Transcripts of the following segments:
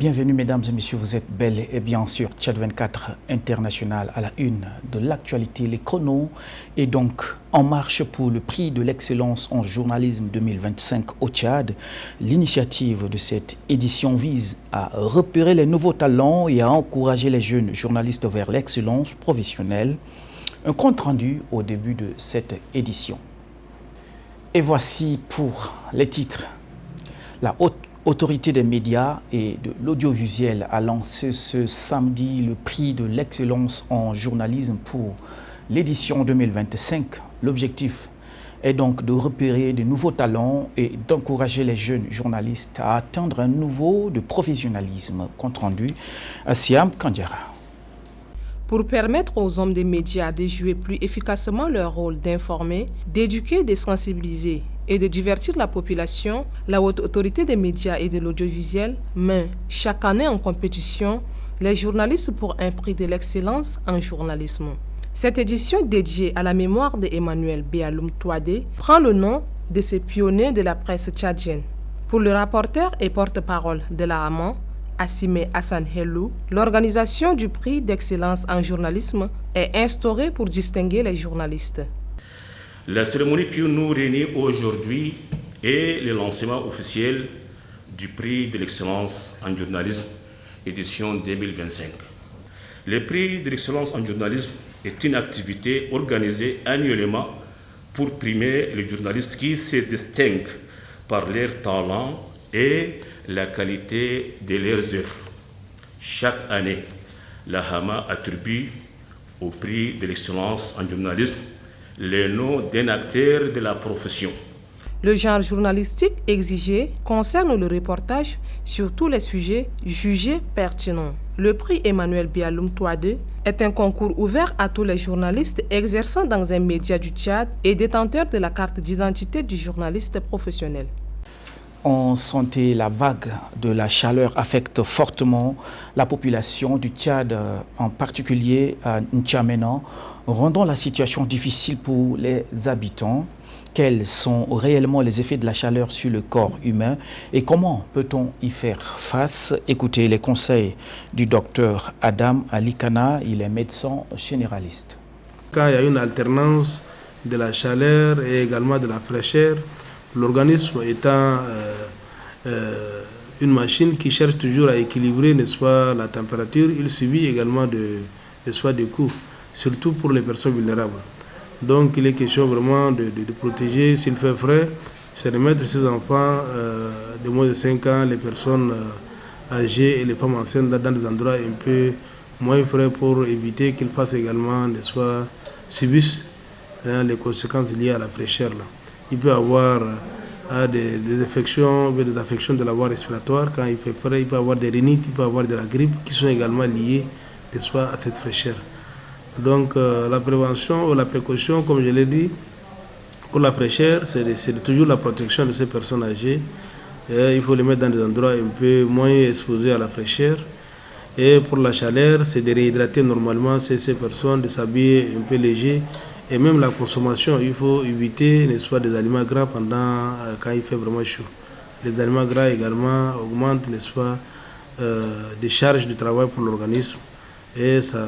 Bienvenue mesdames et messieurs, vous êtes bel et bien sûr Tchad 24 International à la une de l'actualité. Les chronos est donc en marche pour le prix de l'excellence en journalisme 2025 au Tchad. L'initiative de cette édition vise à repérer les nouveaux talents et à encourager les jeunes journalistes vers l'excellence professionnelle. Un compte rendu au début de cette édition. Et voici pour les titres. La haute Autorité des médias et de l'audiovisuel a lancé ce samedi le prix de l'excellence en journalisme pour l'édition 2025. L'objectif est donc de repérer de nouveaux talents et d'encourager les jeunes journalistes à atteindre un niveau de professionnalisme. Compte rendu à Siam Kandiara. Pour permettre aux hommes des médias de jouer plus efficacement leur rôle d'informer, d'éduquer, de sensibiliser et de divertir la population, la Haute Autorité des médias et de l'audiovisuel met chaque année en compétition les journalistes pour un prix de l'excellence en journalisme. Cette édition dédiée à la mémoire d'Emmanuel Bialoum Touadé prend le nom de ces pionniers de la presse tchadienne. Pour le rapporteur et porte-parole de la AMAN, Assime Hassan Helou, l'organisation du prix d'excellence en journalisme est instaurée pour distinguer les journalistes. La cérémonie qui nous réunit aujourd'hui est le lancement officiel du prix de l'excellence en journalisme édition 2025. Le prix de l'excellence en journalisme est une activité organisée annuellement pour primer les journalistes qui se distinguent par leur talent et la qualité de leurs œuvres. Chaque année, la Hama attribue au prix de l'excellence en journalisme le nom d'un acteur de la profession. Le genre journalistique exigé concerne le reportage sur tous les sujets jugés pertinents. Le prix Emmanuel Bialoum Touadé est un concours ouvert à tous les journalistes exerçant dans un média du Tchad et détenteurs de la carte d'identité du journaliste professionnel. En santé, la vague de la chaleur affecte fortement la population du Tchad, en particulier à N'Djamena, rendant la situation difficile pour les habitants. Quels sont réellement les effets de la chaleur sur le corps humain et comment peut-on y faire face? Écoutez les conseils du docteur Adam Alikana, il est médecin généraliste. Quand il y a une alternance de la chaleur et également de la fraîcheur, l'organisme étant une machine qui cherche toujours à équilibrer, n'est-ce pas, la température, il subit également des coups, surtout pour les personnes vulnérables. Donc il est question vraiment de protéger, s'il fait frais, c'est de mettre ses enfants de moins de 5 ans, les personnes âgées et les femmes enceintes dans des endroits un peu moins frais pour éviter qu'ils fassent également, n'est-ce pas, subissent les conséquences liées à la fraîcheur là. Il peut avoir des affections de la voie respiratoire quand il fait frais, il peut avoir des rhinites, il peut avoir de la grippe qui sont également liées à cette fraîcheur. Donc la prévention ou la précaution, comme je l'ai dit, pour la fraîcheur, c'est toujours la protection de ces personnes âgées. Il faut les mettre dans des endroits un peu moins exposés à la fraîcheur. Et pour la chaleur, c'est de réhydrater normalement ces personnes, de s'habiller un peu léger. Et même la consommation, il faut éviter, n'est-ce pas, des aliments gras quand il fait vraiment chaud. Les aliments gras également augmentent, n'est-ce pas, des charges de travail pour l'organisme et ça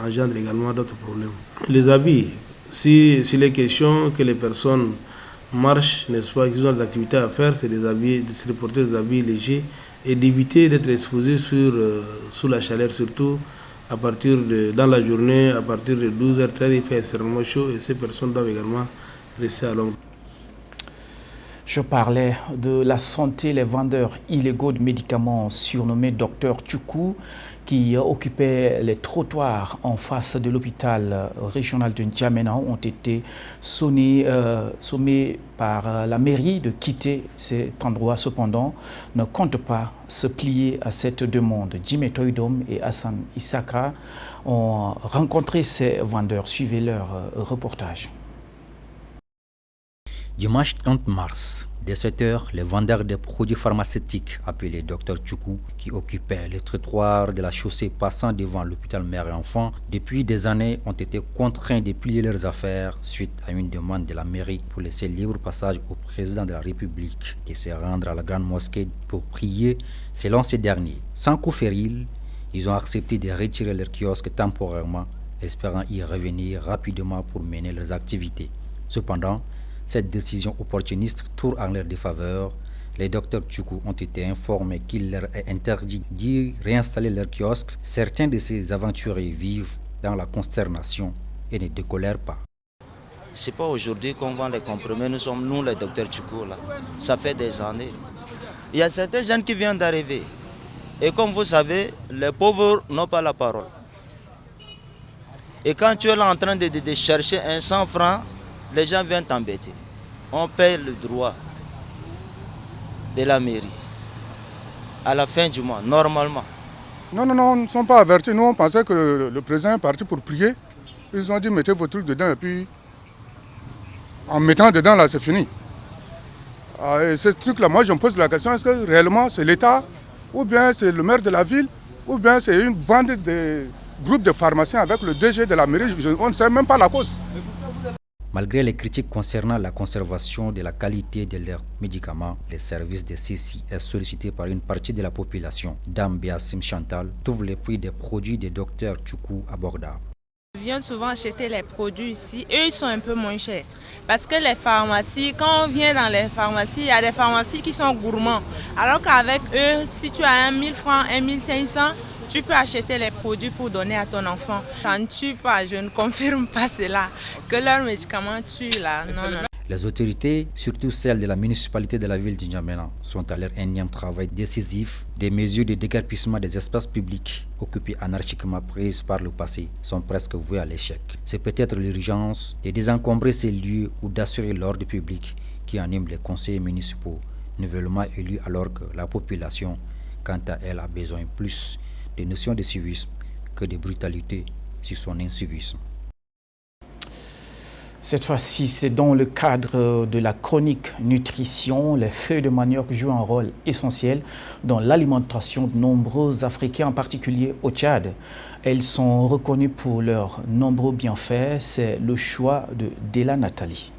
engendre également d'autres problèmes. Les habits, s'il est question que les personnes marchent, n'est-ce pas, qu'ils ont des activités à faire, c'est de porter des habits légers et d'éviter d'être exposés sous la chaleur, surtout dans la journée, à partir de 12h13, il fait extrêmement chaud et ces personnes doivent également rester à l'ombre. Je parlais de la santé, les vendeurs illégaux de médicaments surnommés Dr Tchoukou qui occupaient les trottoirs en face de l'hôpital régional de N'Djamena ont été sommés par la mairie de quitter cet endroit. Cependant, ne comptent pas se plier à cette demande. Jimé Toydom et Hassan Issaka ont rencontré ces vendeurs. Suivez leur reportage. Dimanche 30 mars, dès 7h, les vendeurs de produits pharmaceutiques appelés Dr Tchoukou, qui occupaient le trottoir de la chaussée passant devant l'hôpital mère et enfant, depuis des années ont été contraints de plier leurs affaires suite à une demande de la mairie pour laisser libre passage au président de la République qui s'est rendre à la grande mosquée pour prier selon ces derniers. Sans coup féril, ils ont accepté de retirer leur kiosque temporairement, espérant y revenir rapidement pour mener leurs activités. Cependant, cette décision opportuniste tourne en leur défaveur. Les docteurs Tchoukou ont été informés qu'il leur est interdit d'y réinstaller leur kiosque. Certains de ces aventuriers vivent dans la consternation et ne décolèrent pas. C'est pas aujourd'hui qu'on vend les comprimés, nous sommes nous les docteurs Tchoukou là. Ça fait des années. Il y a certains jeunes qui viennent d'arriver. Et comme vous savez, les pauvres n'ont pas la parole. Et quand tu es là en train de chercher un 100 francs, les gens viennent t'embêter. On paye le droit de la mairie à la fin du mois, normalement. Non, nous ne sommes pas avertis. Nous, on pensait que le président est parti pour prier. Ils ont dit mettez vos trucs dedans et puis en mettant dedans là, c'est fini. Et ce truc-là, moi je me pose la question, est-ce que réellement c'est l'État ou bien c'est le maire de la ville ou bien c'est une bande de groupes de pharmaciens avec le DG de la mairie, on ne sait même pas la cause. Malgré les critiques concernant la conservation de la qualité de leurs médicaments, les services de CCS sollicités par une partie de la population, Dame Biassim Chantal, trouvent les prix des produits des docteurs Tchoukou abordables. Je viens souvent acheter les produits ici, eux ils sont un peu moins chers. Parce que les pharmacies, quand on vient dans les pharmacies, il y a des pharmacies qui sont gourmands. Alors qu'avec eux, si tu as 1000 francs, 1500, tu peux acheter les produits pour donner à ton enfant. Ça ne tue pas, je ne confirme pas cela, que leurs médicaments tuent là. Non. Les autorités, surtout celles de la municipalité de la ville d'Injamena, sont à leur énième travail décisif. Des mesures de déguerpissement des espaces publics occupés anarchiquement prises par le passé sont presque vouées à l'échec. C'est peut-être l'urgence de désencombrer ces lieux ou d'assurer l'ordre public qui anime les conseillers municipaux, nouvellement élus alors que la population, quant à elle, a besoin plus de notions de civisme que de brutalité sur son incivisme. Cette fois-ci, c'est dans le cadre de la chronique nutrition. Les feuilles de manioc jouent un rôle essentiel dans l'alimentation de nombreux Africains, en particulier au Tchad. Elles sont reconnues pour leurs nombreux bienfaits. C'est le choix de Della Nathalie.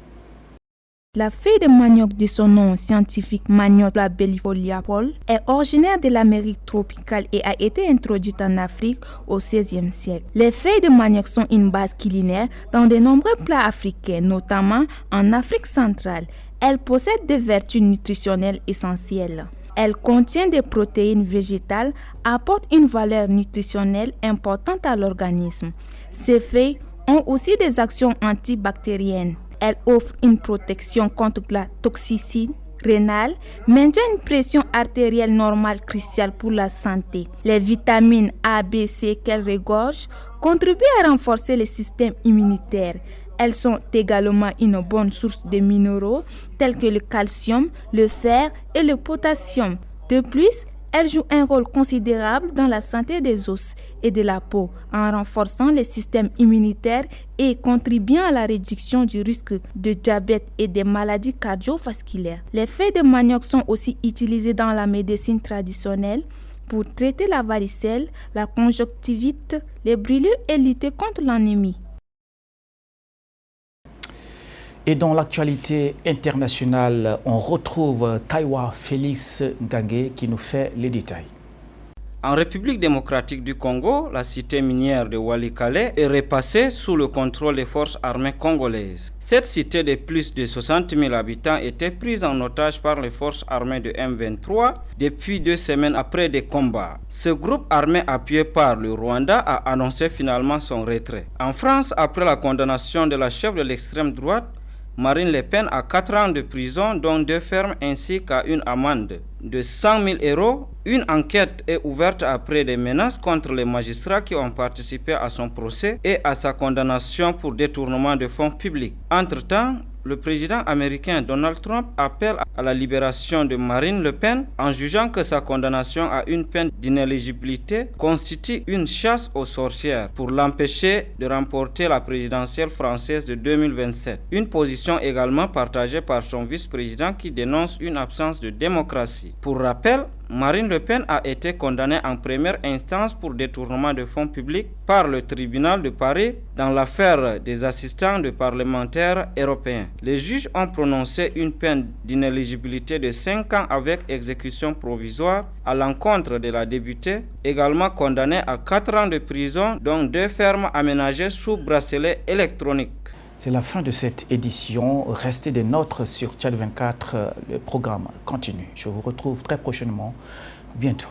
La feuille de manioc de son nom scientifique Manioc labellifolia Paul est originaire de l'Amérique tropicale et a été introduite en Afrique au XVIe siècle. Les feuilles de manioc sont une base culinaire dans de nombreux plats africains, notamment en Afrique centrale. Elles possèdent des vertus nutritionnelles essentielles. Elles contiennent des protéines végétales, apportent une valeur nutritionnelle importante à l'organisme. Ces feuilles ont aussi des actions antibactériennes. Elle offre une protection contre la toxicité rénale, maintient une pression artérielle normale cruciale pour la santé. Les vitamines A, B, C qu'elle regorge contribuent à renforcer le système immunitaire. Elles sont également une bonne source de minéraux tels que le calcium, le fer et le potassium. De plus, elles jouent un rôle considérable dans la santé des os et de la peau en renforçant le système immunitaire et contribuant à la réduction du risque de diabète et des maladies cardiovasculaires. Les feuilles de manioc sont aussi utilisées dans la médecine traditionnelle pour traiter la varicelle, la conjonctivite, les brûlures et lutter contre l'anémie. Et dans l'actualité internationale, on retrouve Taïwa Félix Ngangé qui nous fait les détails. En République démocratique du Congo, la cité minière de Walikale est repassée sous le contrôle des forces armées congolaises. Cette cité de plus de 60 000 habitants était prise en otage par les forces armées de M23 depuis 2 semaines après des combats. Ce groupe armé appuyé par le Rwanda a annoncé finalement son retrait. En France, après la condamnation de la chef de l'extrême droite, Marine Le Pen a 4 ans de prison, dont 2 fermes ainsi qu'à une amende de 100 000 €. Une enquête est ouverte après des menaces contre les magistrats qui ont participé à son procès et à sa condamnation pour détournement de fonds publics. Entre-temps, le président américain Donald Trump appelle à la libération de Marine Le Pen en jugeant que sa condamnation à une peine d'inéligibilité constitue une chasse aux sorcières pour l'empêcher de remporter la présidentielle française de 2027. Une position également partagée par son vice-président qui dénonce une absence de démocratie. Pour rappel, Marine Le Pen a été condamnée en première instance pour détournement de fonds publics par le tribunal de Paris dans l'affaire des assistants de parlementaires européens. Les juges ont prononcé une peine d'inéligibilité de 5 ans avec exécution provisoire à l'encontre de la députée, également condamnée à 4 ans de prison, dont 2 fermes aménagées sous bracelet électronique. C'est la fin de cette édition. Restez des nôtres sur Tchad 24. Le programme continue. Je vous retrouve très prochainement. Bientôt.